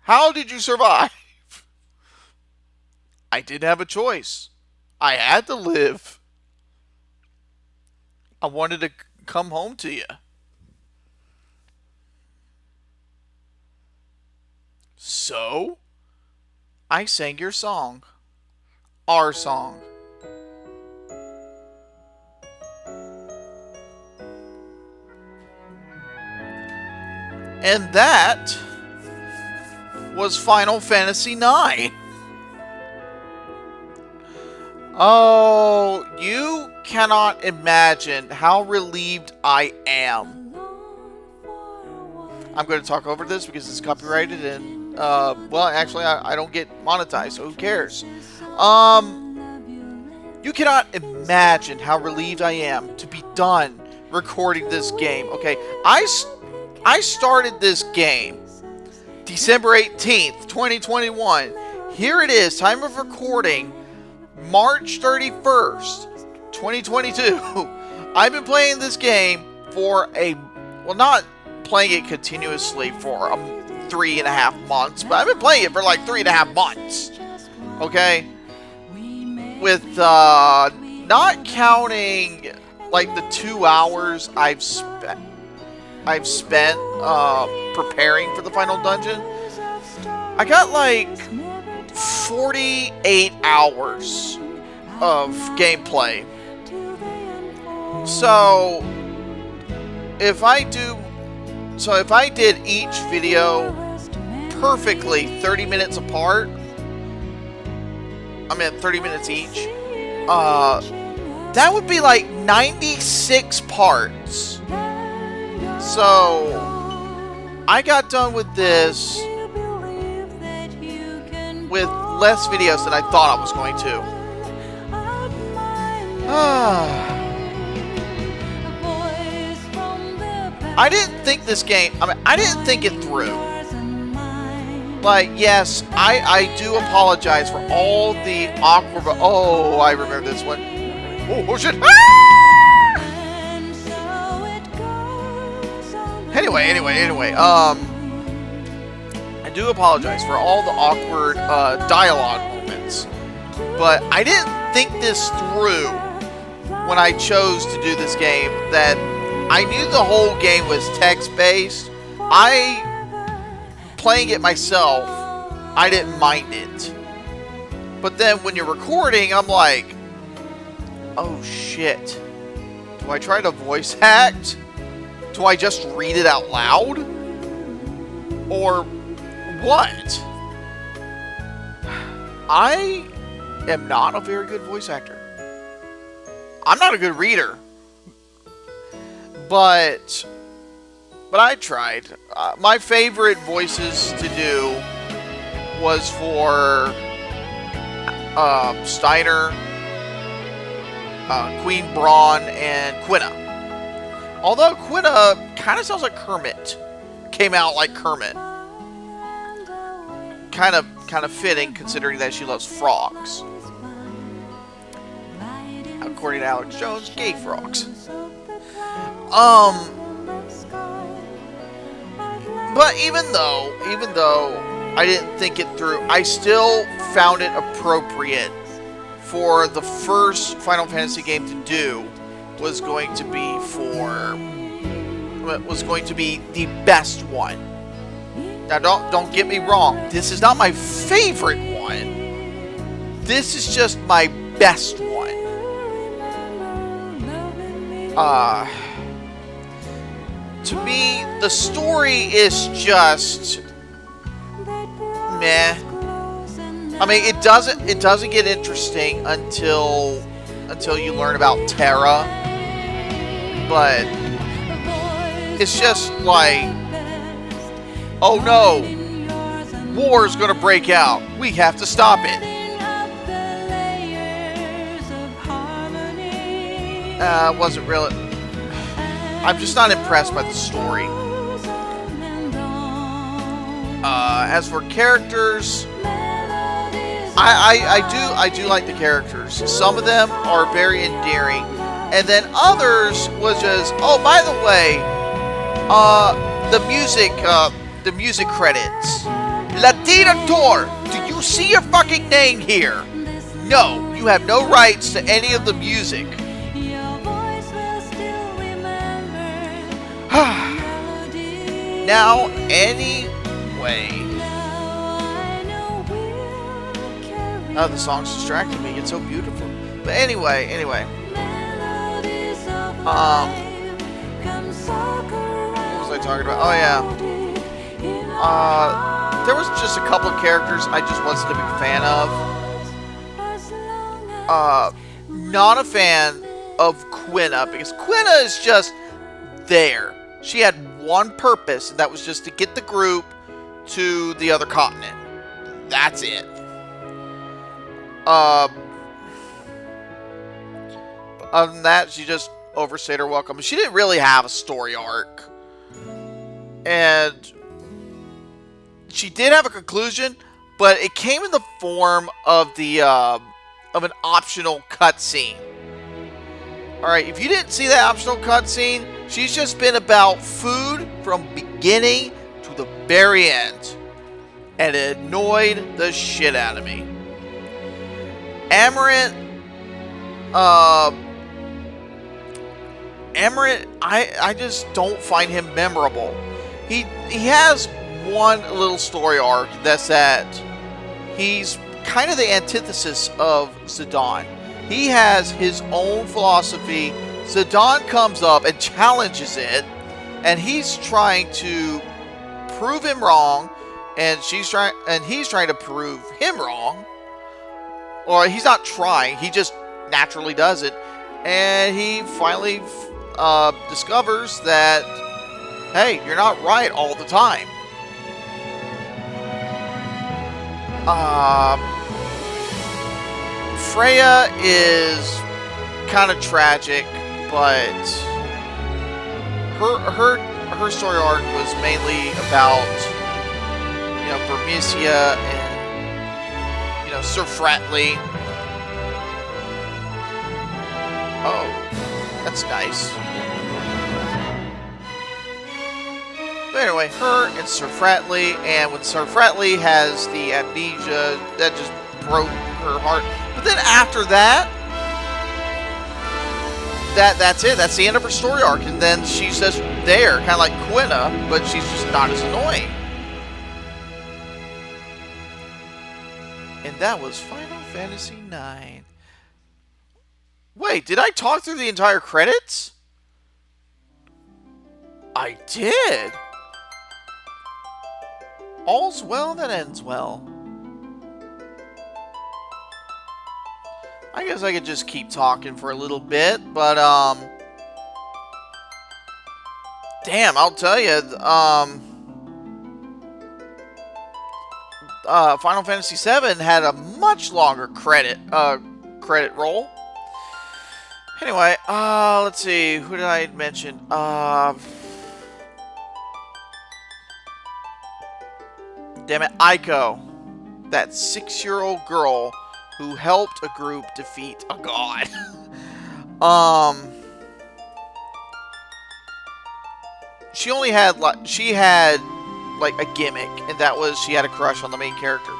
How did you survive? I didn't have a choice. I had to live. I wanted to come home to you. So, I sang your song. Our song. And that was Final Fantasy IX. Oh, you cannot imagine how relieved I am. I'm going to talk over this because it's copyrighted and, well, actually, I don't get monetized, so who cares? You cannot imagine how relieved I am to be done recording this game. Okay, I started this game December 18th, 2021. Here it is, time of recording, March 31st, 2022. I've been playing this game for not playing it continuously for 3.5 months, but I've been playing it for like 3.5 months. Okay? With, not counting, like, the 2 hours I've spent preparing for the final dungeon, I got like 48 hours of gameplay. So if I did each video perfectly 30 minutes apart, I mean 30 minutes each, that would be like 96 parts. So I got done with this with less videos than I thought I was going to. I didn't think this game, I didn't think it through. Like, yes, I do apologize for all the awkward, oh, I remember this one. Oh shit. Anyway, I do apologize for all the awkward dialogue moments, but I didn't think this through when I chose to do this game, that I knew the whole game was text-based. Playing it myself, I didn't mind it. But then when you're recording, I'm like, oh shit, do I try to voice act? Do I just read it out loud? Or what? I am not a very good voice actor. I'm not a good reader. But I tried. My favorite voices to do was for Steiner, Queen Braun, and Quina. Although Quina kind of sounds like Kermit. Came out like Kermit. Kind of fitting, considering that she loves frogs. According to Alex Jones, gay frogs. But even though I didn't think it through, I still found it appropriate for the first Final Fantasy game to do was going to be the best one. Now don't get me wrong, this is not my favorite one. This is just my best one. To me, the story is just meh. I mean, it doesn't get interesting until you learn about Terra. But it's just like, oh no, war is gonna break out. We have to stop it. Wasn't really. I'm just not impressed by the story. As for characters, I do like the characters. Some of them are very endearing, and then others was just, oh, by the way, the music credits. LatinAutor, do you see your fucking name here? No, you have no rights to any of the music. Now, anyway. Oh, the song's distracting me. It's so beautiful. But anyway. What was I talking about? Oh, yeah. There was just a couple of characters I just wasn't a big fan of. Not a fan of Quina, because Quina is just there. She had one purpose, and that was just to get the group to the other continent. That's it. Other than that, she just overstayed her welcome. She didn't really have a story arc. And she did have a conclusion, but it came in the form of of an optional cutscene. Alright, if you didn't see that optional cutscene, she's just been about food from beginning to the very end. And it annoyed the shit out of me. Amaranth, I just don't find him memorable. He has one little story arc that's that he's kind of the antithesis of Zidane. He has his own philosophy. Zidane comes up and challenges it, and he's trying to prove him wrong, and he's trying to prove him wrong. Or he's not trying, he just naturally does it. And he finally discovers that, hey, you're not right all the time. Freya is kind of tragic, but her story arc was mainly about, Bermesia and, Sir Fratley. Oh, that's nice. But anyway, her and Sir Fratley, and when Sir Fratley has the amnesia, that just broke her heart. But then after that, that's it. That's the end of her story arc. And then she's just there, kind of like Quina, but she's just not as annoying. And that was Final Fantasy IX. Wait, did I talk through the entire credits? I did. All's well that ends well. I guess I could just keep talking for a little bit, but damn, I'll tell you, Final Fantasy VII had a much longer credit roll. Anyway, let's see, who did I mention? Damn it, Aiko, that 6-year-old girl who helped a group defeat a god. She had like a gimmick, and that was she had a crush on the main character.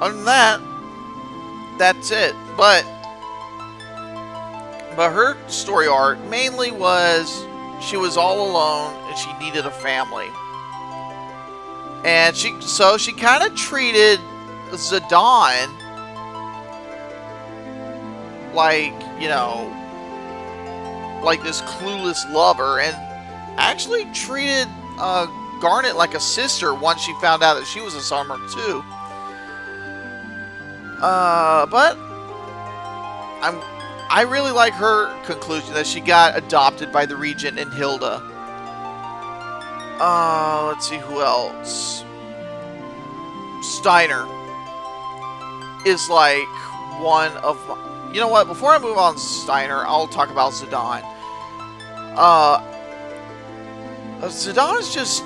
Other than that, that's it. But her story arc mainly was she was all alone and she needed a family. And she kind of treated Zidane like, like this clueless lover, and actually treated Garnet like a sister once she found out that she was a summoner too. But I really like her conclusion that she got adopted by the Regent and Hilda. Let's see who else. Steiner is like one of my... You know what? Before I move on to Steiner, I'll talk about Zidane. Zidane is just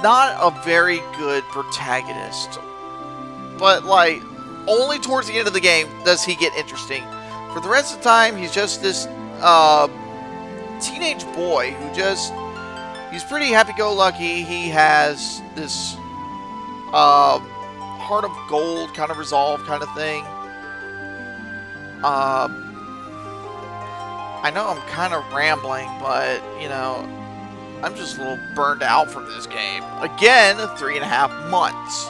not a very good protagonist. But, like, only towards the end of the game does he get interesting. For the rest of the time, he's just this teenage boy who just... He's pretty happy-go-lucky. He has this heart of gold kind of resolve kind of thing. I know I'm kind of rambling, but, you know, I'm just a little burned out from this game. Again, 3.5 months.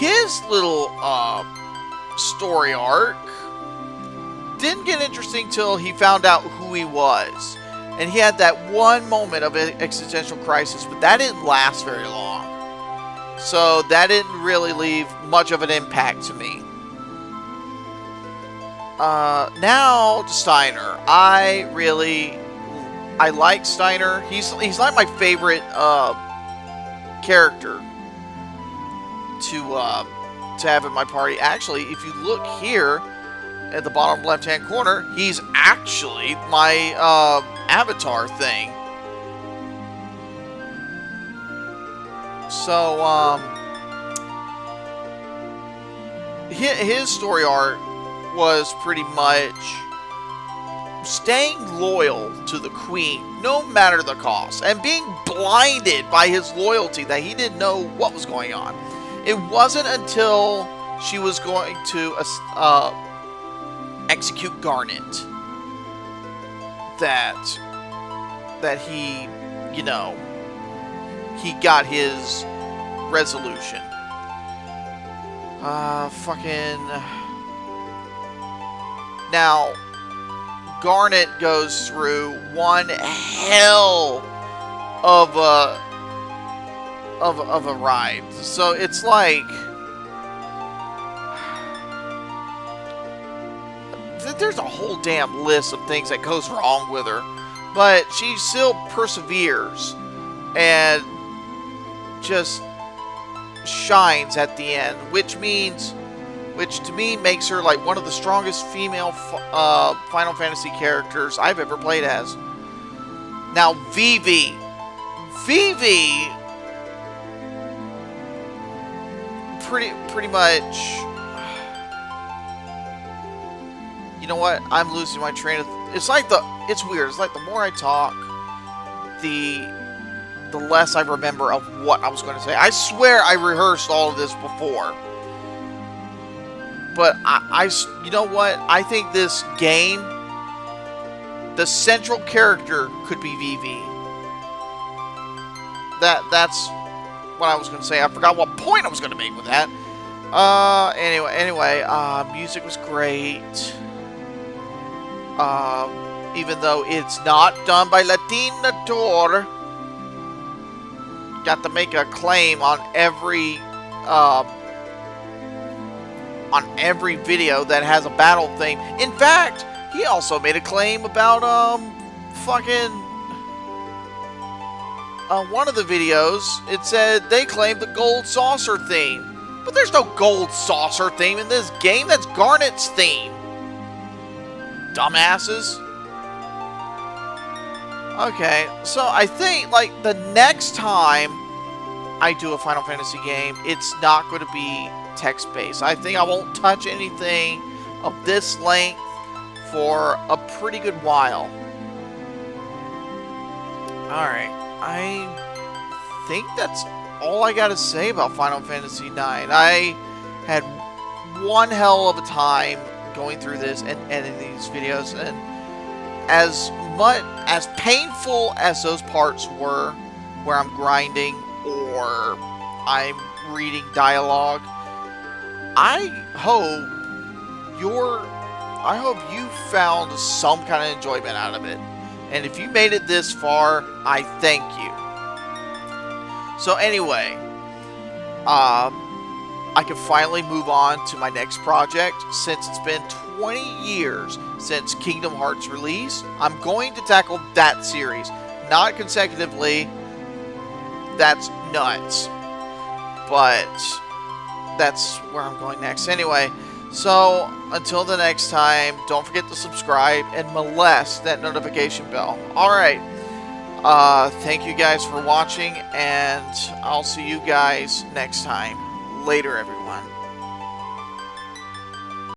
His little story arc didn't get interesting till he found out who he was. And he had that one moment of existential crisis, but that didn't last very long. So that didn't really leave much of an impact to me. Now to Steiner. I like Steiner. He's like my favorite character to have in my party. Actually, if you look here at the bottom left-hand corner, he's actually my avatar thing. So his story arc was pretty much staying loyal to the queen no matter the cost, and being blinded by his loyalty that he didn't know what was going on. It wasn't until she was going to execute Garnet that he, you know, he got his resolution. Now, Garnet goes through one hell of a ride. So it's like there's a whole damn list of things that goes wrong with her, but she still perseveres and just shines at the end, which to me makes her like one of the strongest female Final Fantasy characters I've ever played as. Now, Vivi, pretty much. You know what? I'm losing my train of. It's weird. It's like the more I talk, the less I remember of what I was going to say. I swear I rehearsed all of this before. But you know what? I think this game, the central character could be Vivi. That's what I was going to say. I forgot what point I was going to make with that. Anyway, music was great. Even though it's not done by LatinAutor, got to make a claim on every video that has a battle theme. In fact, he also made a claim about one of the videos. It said they claimed the gold saucer theme, but there's no gold saucer theme in this game. That's Garnet's theme. Dumbasses. Okay, so I think like the next time I do a Final Fantasy game, it's not going to be text-based. I think I won't touch anything of this length for a pretty good while. Alright, I think that's all I gotta say about Final Fantasy IX. I had one hell of a time going through this and editing these videos, and as painful as those parts were where I'm grinding or I'm reading dialogue, I hope you found some kind of enjoyment out of it. And if you made it this far, I thank you. So anyway, I can finally move on to my next project. Since it's been 20 years since Kingdom Hearts release, I'm going to tackle that series. Not consecutively. That's nuts. But that's where I'm going next. Anyway, so until the next time, don't forget to subscribe and molest that notification bell. Alright. Thank you guys for watching, and I'll see you guys next time. Later, everyone.